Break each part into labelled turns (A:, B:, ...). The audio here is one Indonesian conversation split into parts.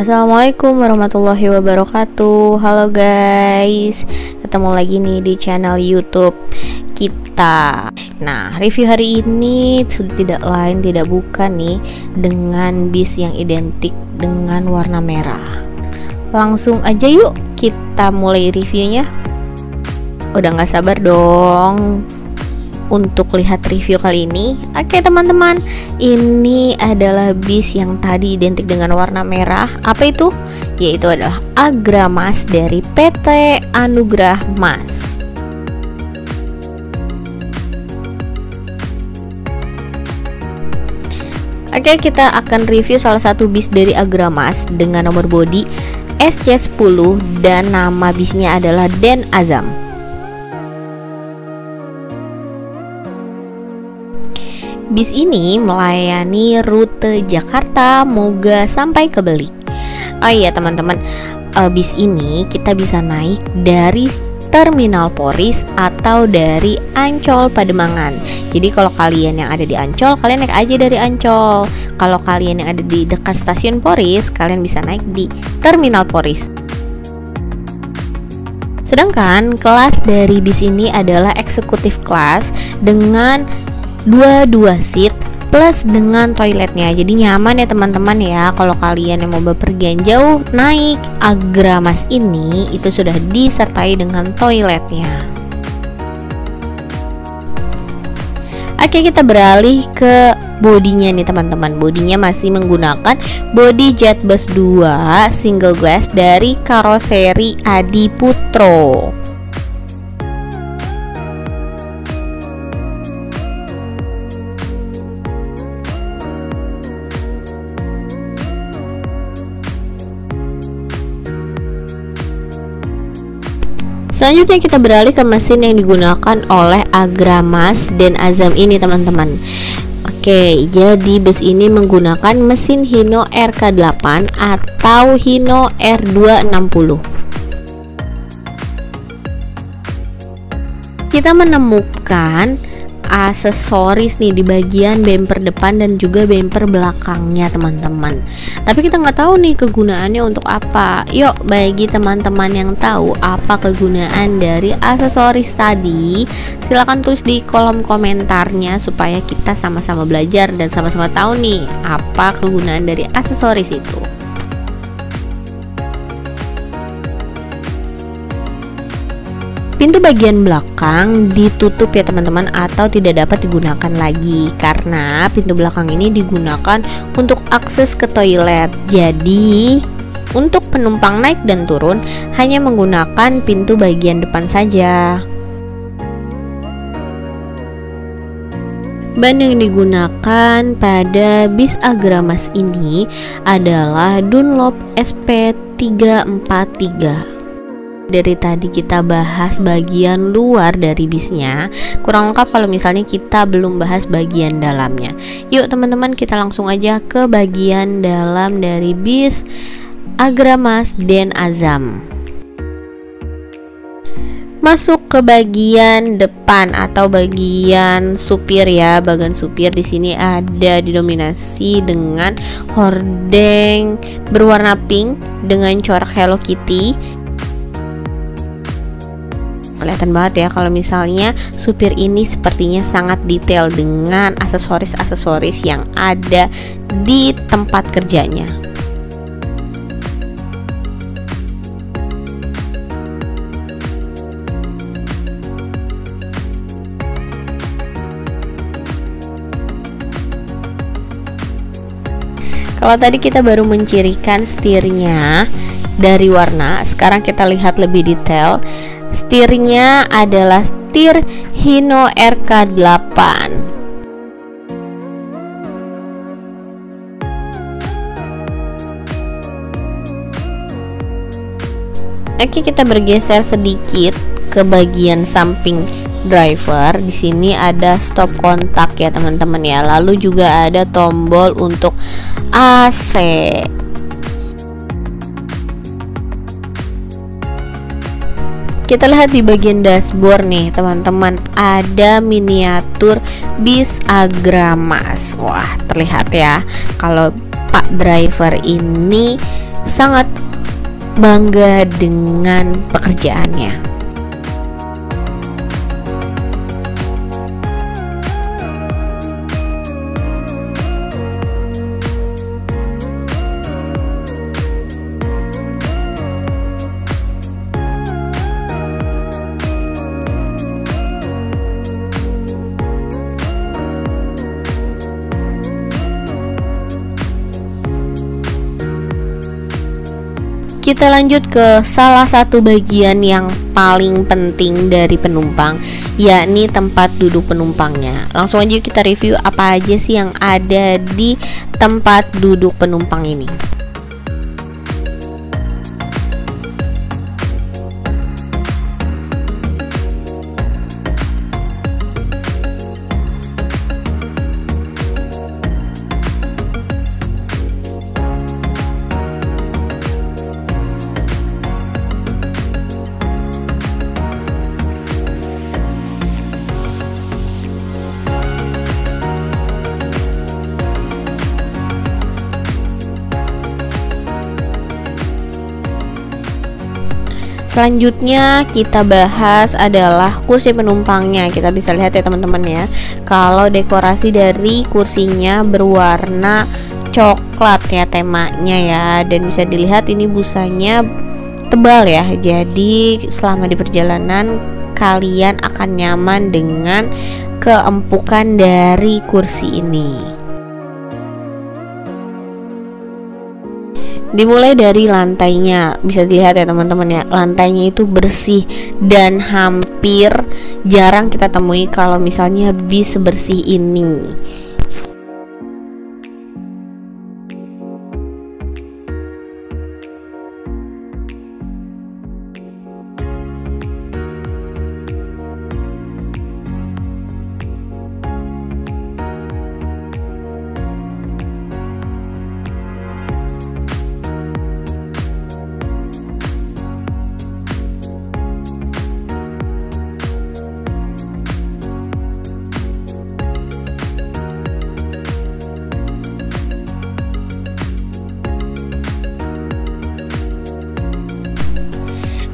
A: Assalamualaikum warahmatullahi wabarakatuh. Halo guys, ketemu lagi nih di channel YouTube kita. Nah, review hari ini sudah tidak lain tidak bukan nih dengan bis yang identik dengan warna merah. Langsung aja yuk kita mulai reviewnya. Udah gak sabar dong untuk lihat review kali ini. Oke teman-teman, ini adalah bis yang tadi identik dengan warna merah. Apa itu? Yaitu adalah Agramas dari PT Anugrah Mas. Oke, kita akan review salah satu bis dari Agramas dengan nomor bodi SC10 dan nama bisnya adalah Den Azam. Bis ini melayani rute Jakarta, Moga sampai ke Beli. Oh iya teman-teman, bis ini kita bisa naik dari Terminal Poris atau dari Ancol Pademangan. Jadi kalau kalian yang ada di Ancol, kalian naik aja dari Ancol. Kalau kalian yang ada di dekat stasiun Poris, kalian bisa naik di Terminal Poris. Sedangkan kelas dari bis ini adalah eksekutif kelas dengan dua seat plus dengan toiletnya. Jadi nyaman ya teman-teman ya. Kalau kalian yang mau bepergian jauh naik Agramas ini itu sudah disertai dengan toiletnya. Oke, kita beralih ke bodinya nih teman-teman. Bodinya masih menggunakan bodi Jetbus 2 single glass dari karoseri Adi Putro. Selanjutnya kita beralih ke mesin yang digunakan oleh Agramas Den Azam ini teman-teman. Oke, jadi bus ini menggunakan mesin Hino RK8 atau Hino R260. Kita menemukan aksesoris nih di bagian bumper depan dan juga bumper belakangnya teman-teman. Tapi kita nggak tahu nih kegunaannya untuk apa. Yuk, bagi teman-teman yang tahu apa kegunaan dari aksesoris tadi, silahkan tulis di kolom komentarnya supaya kita sama-sama belajar dan sama-sama tahu nih apa kegunaan dari aksesoris itu. Pintu bagian belakang ditutup ya teman-teman, atau tidak dapat digunakan lagi karena pintu belakang ini digunakan untuk akses ke toilet. Jadi untuk penumpang naik dan turun hanya menggunakan pintu bagian depan saja. Ban yang digunakan pada bis Agramas ini adalah Dunlop SP343. Dari tadi kita bahas bagian luar dari bisnya, kurang lengkap kalau misalnya kita belum bahas bagian dalamnya. Yuk teman-teman, kita langsung aja ke bagian dalam dari bis Agramas Den Azam. Masuk ke bagian depan atau bagian supir ya. Bagian supir di sini ada didominasi dengan hordeng berwarna pink dengan corak Hello Kitty. Kelihatan banget ya kalau misalnya supir ini sepertinya sangat detail dengan aksesoris-aksesoris yang ada di tempat kerjanya. Kalau tadi kita baru mencirikan setirnya dari warna, sekarang kita lihat lebih detail. Setirnya adalah setir Hino RK8. Oke, kita bergeser sedikit ke bagian samping driver. Di sini ada stop kontak ya teman-teman ya. Lalu juga ada tombol untuk AC. Kita lihat di bagian dashboard nih teman-teman, ada miniatur bis Agramas. Wah, terlihat ya kalau Pak driver ini sangat bangga dengan pekerjaannya. Kita lanjut ke salah satu bagian yang paling penting dari penumpang, yakni tempat duduk penumpangnya. Langsung aja kita review apa aja sih yang ada di tempat duduk penumpang ini. Selanjutnya kita bahas adalah kursi penumpangnya. Kita bisa lihat ya teman-teman ya, kalau dekorasi dari kursinya berwarna coklat ya temanya ya, dan bisa dilihat ini busanya tebal ya, jadi selama di perjalanan kalian akan nyaman dengan keempukan dari kursi ini. Dimulai dari lantainya, bisa dilihat ya teman-teman ya, lantainya itu bersih dan hampir jarang kita temui kalau misalnya bis sebersih ini.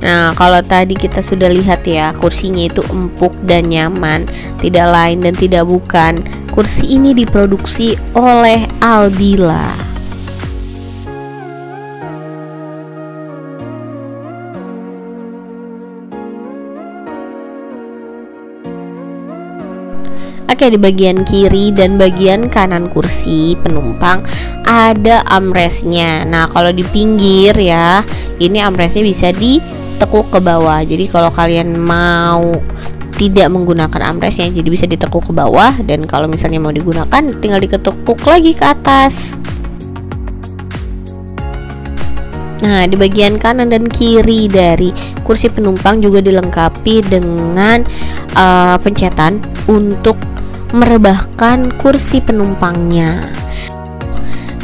A: Nah, kalau tadi kita sudah lihat ya, kursinya itu empuk dan nyaman, tidak lain dan tidak bukan, kursi ini diproduksi oleh Aldila. Oke, di bagian kiri dan bagian kanan kursi penumpang ada armrestnya. Nah, kalau di pinggir ya, ini armrestnya bisa ditekuk ke bawah. Jadi kalau kalian mau tidak menggunakan armrestnya, jadi bisa ditekuk ke bawah, dan kalau misalnya mau digunakan tinggal diketukuk lagi ke atas. Nah, di bagian kanan dan kiri dari kursi penumpang juga dilengkapi dengan pencetan untuk merebahkan kursi penumpangnya.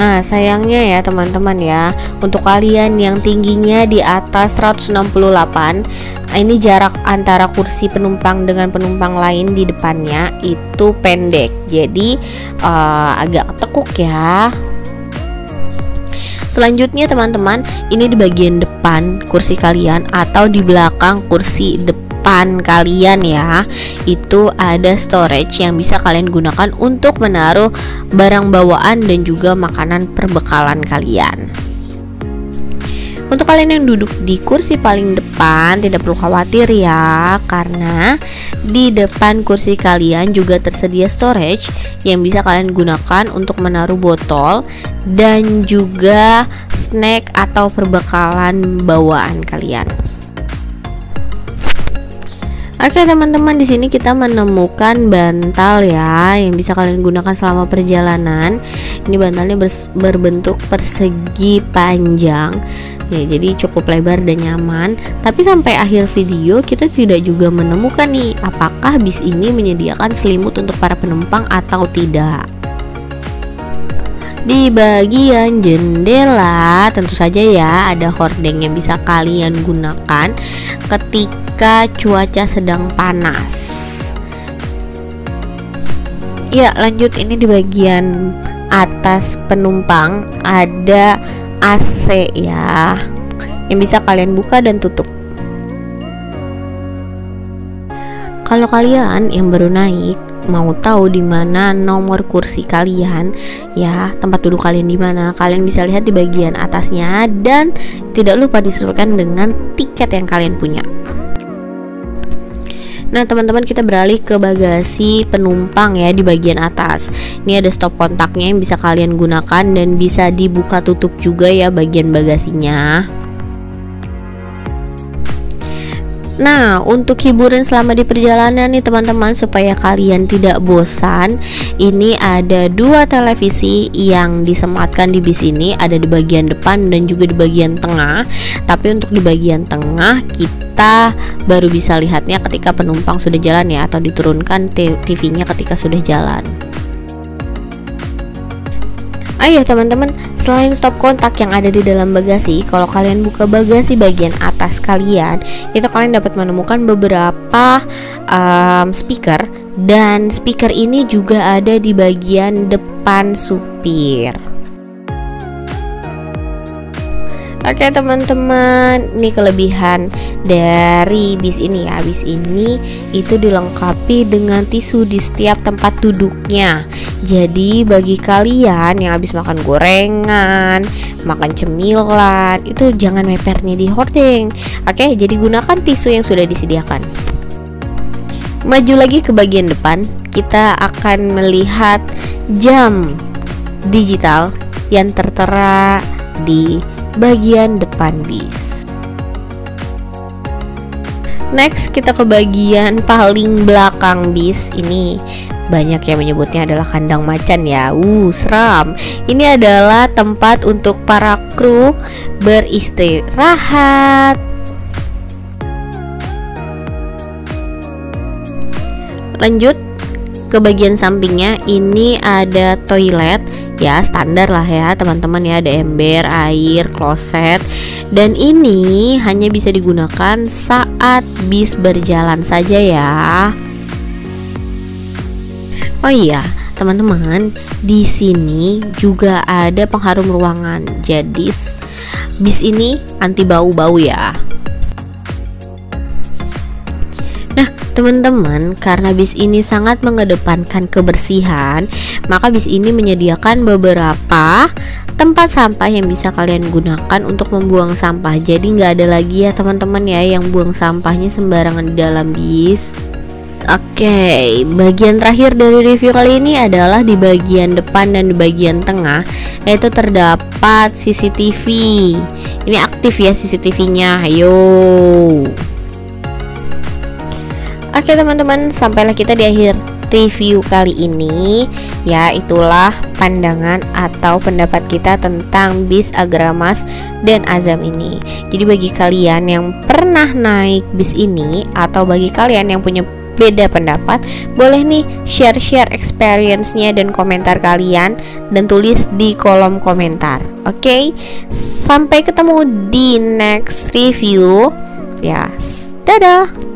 A: Nah, sayangnya ya teman-teman ya, untuk kalian yang tingginya di atas 168, ini jarak antara kursi penumpang dengan penumpang lain di depannya itu pendek, jadi agak ketekuk ya. Selanjutnya teman-teman, ini di bagian depan kursi kalian atau di belakang kursi depan kalian ya, itu ada storage yang bisa kalian gunakan untuk menaruh barang bawaan dan juga makanan perbekalan kalian. Untuk kalian yang duduk di kursi paling depan tidak perlu khawatir ya, karena di depan kursi kalian juga tersedia storage yang bisa kalian gunakan untuk menaruh botol dan juga snack atau perbekalan bawaan kalian. Oke teman-teman, di sini kita menemukan bantal ya yang bisa kalian gunakan selama perjalanan. Ini bantalnya berbentuk persegi panjang ya, jadi cukup lebar dan nyaman. Tapi sampai akhir video kita tidak juga menemukan nih apakah bis ini menyediakan selimut untuk para penumpang atau tidak. Di bagian jendela tentu saja ya ada hordeng yang bisa kalian gunakan ketika cuaca sedang panas. Ya, lanjut, ini di bagian atas penumpang ada AC ya, yang bisa kalian buka dan tutup. Kalau kalian yang baru naik mau tahu di mana nomor kursi kalian ya, tempat duduk kalian di mana, kalian bisa lihat di bagian atasnya, dan tidak lupa disesuaikan dengan tiket yang kalian punya. Nah teman-teman, kita beralih ke bagasi penumpang ya di bagian atas. Ini ada stop kontaknya yang bisa kalian gunakan dan bisa dibuka tutup juga ya bagian bagasinya. Nah, untuk hiburan selama di perjalanan nih teman-teman, supaya kalian tidak bosan, ini ada 2 televisi yang disematkan di bis ini, ada di bagian depan dan juga di bagian tengah. Tapi untuk di bagian tengah kita baru bisa lihatnya ketika penumpang sudah jalan ya, atau diturunkan TV-nya ketika sudah jalan. Ayo teman-teman, selain stop kontak yang ada di dalam bagasi, kalau kalian buka bagasi bagian atas kalian, itu kalian dapat menemukan beberapa speaker, dan speaker ini juga ada di bagian depan supir. Oke teman-teman, ini kelebihan dari bis ini ya. Bis ini itu dilengkapi dengan tisu di setiap tempat duduknya. Jadi bagi kalian yang habis makan gorengan, makan cemilan, itu jangan mepernya di hordeng. Oke, jadi gunakan tisu yang sudah disediakan. Maju lagi ke bagian depan, kita akan melihat jam digital yang tertera di bagian depan bis. Next, kita ke bagian paling belakang bis. Ini banyak yang menyebutnya adalah kandang macan ya. Seram. Ini adalah tempat untuk para kru beristirahat. Lanjut ke bagian sampingnya, ini ada toilet ya, standar lah ya teman-teman ya, ada ember, air, kloset, dan ini hanya bisa digunakan saat bis berjalan saja ya. Oh iya teman-teman, di sini juga ada pengharum ruangan, jadi bis ini anti bau-bau ya. Nah teman-teman, karena bis ini sangat mengedepankan kebersihan, maka bis ini menyediakan beberapa tempat sampah yang bisa kalian gunakan untuk membuang sampah. Jadi nggak ada lagi ya teman-teman ya yang buang sampahnya sembarangan di dalam bis. Oke, bagian terakhir dari review kali ini adalah di bagian depan dan di bagian tengah, yaitu terdapat CCTV. Ini aktif ya CCTV-nya. Ayo. Oke teman-teman, sampailah kita di akhir review kali ini ya. Itulah pandangan atau pendapat kita tentang bis Agramas dan Azam ini. Jadi bagi kalian yang pernah naik bis ini, atau bagi kalian yang punya beda pendapat, boleh nih share experience-nya dan komentar kalian, dan tulis di kolom komentar. Oke, sampai ketemu di next review ya. Dadah.